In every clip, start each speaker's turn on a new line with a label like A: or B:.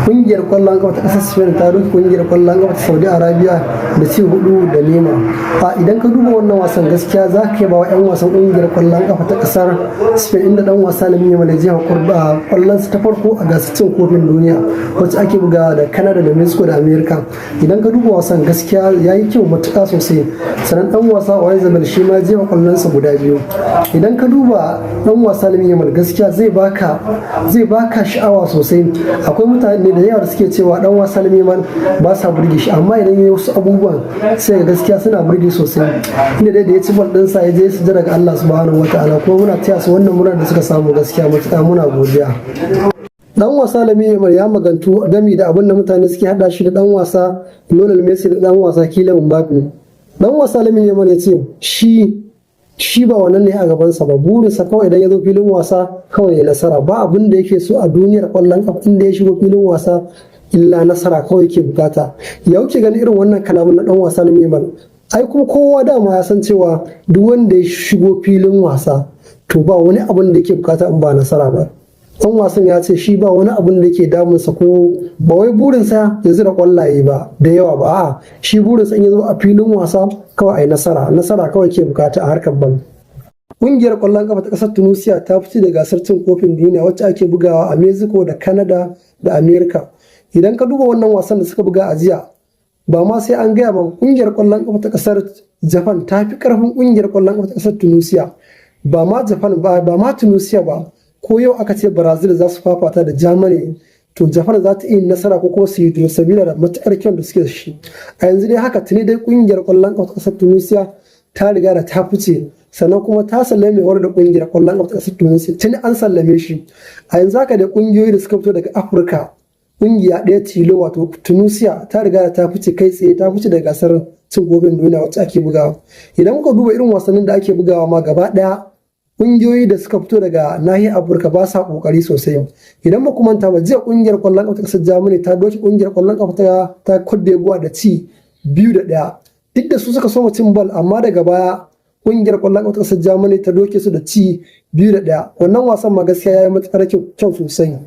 A: Kungiyar kwallon kafa ta kasar Spain ta doke kungiyar kwallon kafa ta Saudi Arabia da ci 4-0. Idan ka duba wannan wasan gaskiya za ka ba wa 'yan wasan kungiyar kwallon kafa ta kasar Spain inda dan wasa Lamine Yamal ya jefa kwallon ta farko a gasar cin kofin duniya wacce ake bugawa da Canada da Mexico da America. Idan ka duba wasan gaskiya ya yi kyau matuƙa sosai. Sannan dan wasa Oyarzabal shi ma jefa kwallonsa guda 2. Idan ka duba dan wasa Lamine Yamal gaskiya zai baka sha'awa sosai. Akwai mutane da yawa da suke cewa dan wasa Lamine Yamal ba sa burge shi, amma idan ya yi wasu abubuwan sai ga gaskiya suna burge sosai. Inda dai da ya ci bal ɗinsa ya je su daga Allah subhanahu wataala, kuma muna taya su wannan murar da suka samu gaskiya matuƙa muna godiya. Dan wasa Lamine Yamal ya magantu gami da abin da mutane suke hada shi da dan wasa Lionel Messi da dan wasa Kylian Mbappe. Dan wasa Lamine Yamal ya ce shi ba wannan ne a gabansa ba, burinsa kawai idan ya zo filin wasa kawai ya nasara, ba abin da yake so a duniyar kwallon kafa inda ya shigo filin wasa illa nasara kawai yake bukata. Ya wuce ganin irin wannan kalaman na dan wasa Lamine Yamal. Ai kuma kowa dama ya san cewa duk wanda ya shigo filin wasa to ba wani abin da yake bukata in ba nasara ba. Dan wasan ya ce shi ba wani abin da yake damunsa, ko ba wai burinsa ya zira kwallaye ba da yawa ba, a'a shi burinsa in ya zo a filin wasa kawai ai nasara kawai ke bukata a harkar bal. Ƙungiyar ƙwallon kafa ta ƙasar Tunisia ta fice da gasar cin kofin duniya wacce ake bugawa a Mexico da Canada da America. Idan ka duba wannan wasan da suka buga a jiya, ba ma sai an gaya ba, ƙungiyar ƙwallon kafa ta ƙasar Japan ta fi ƙarfin ƙungiyar ƙwallon kafa ta ƙasar Tunisia. Ba ma Japan ba ma Tunisia ba, ko yau aka ce Brazil za su fafata da Germany, to Japan za ta iya nasara ko kuma su yi sabila da matuƙar kyau da suke da shi. A yanzu dai haka tuni dai ƙungiyar ƙwallon kafa ta ƙasar Tunisia ta riga da ta fice, sannan kuma ta sallame mai da ƙungiyar ƙwallon kafa ta ƙasar Tunisia tuni an sallame shi. A yanzu haka da ƙungiyoyi da suka fito daga Afirka, ƙungiya ɗaya tilo wato Tunisia ta riga da ta fice kai tsaye, ta fice daga gasar cin kofin duniya wacce ake bugawa. Idan muka duba irin wasannin da ake bugawa ma gaba ɗaya, ƙungiyoyi da suka fito daga nahiyar Afirka ba sa ƙoƙari sosai. Idan ba ku manta ba, jiya ƙungiyar ƙwallon ƙafa ta ƙasar Germany ta doki ƙungiyar ƙwallon ƙafa ta Cote d'Ivoire da ci 2-1. Duk da su suka soma cin bal, amma daga baya ƙungiyar ƙwallon ƙafa ta ƙasar Germany ta doke su da ci 2-1. Wannan wasan ma gaskiya ya yi matuƙar kyau sosai.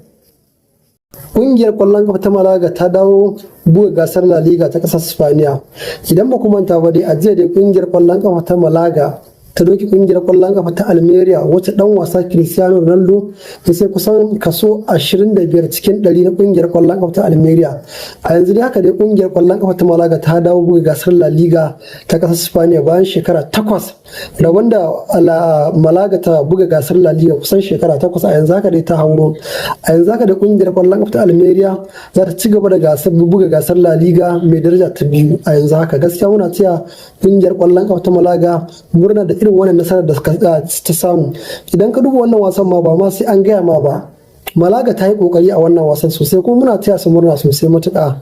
A: Ƙungiyar ƙwallon ƙafa ta Malaga ta dawo buga gasar La Liga ta ƙasar Spaniya. Idan ba ku manta ba dai, a jiya dai ƙungiyar ƙwallon ƙafa ta Malaga ta doki kungiyar kwallon kafa ta Almeria wacce dan wasa Cristiano Ronaldo ya sai kusan kaso 25 cikin 100 na kungiyar kwallon kafa ta Almeria. A yanzu dai haka dai kungiyar kwallon kafa ta Malaga ta dawo buga gasar La Liga ta kasar Spaniya bayan shekara 8 da wanda Malaga ta buga gasar La Liga kusan shekara 8. A yanzu haka dai ta hauro. A yanzu haka dai kungiyar kwallon kafa ta Almeria za ta ci gaba da buga gasar La Liga mai daraja ta 2. A yanzu haka gaskiya muna cewa kungiyar kwallon kafa ta Malaga murna da irin wannan nasarar da ta samu. Idan ka duba wannan wasan ma ba ma sai an gaya ma ba, Malaga ta yi kokari a wannan wasan sosai, kuma muna taya su murna sosai matuƙa.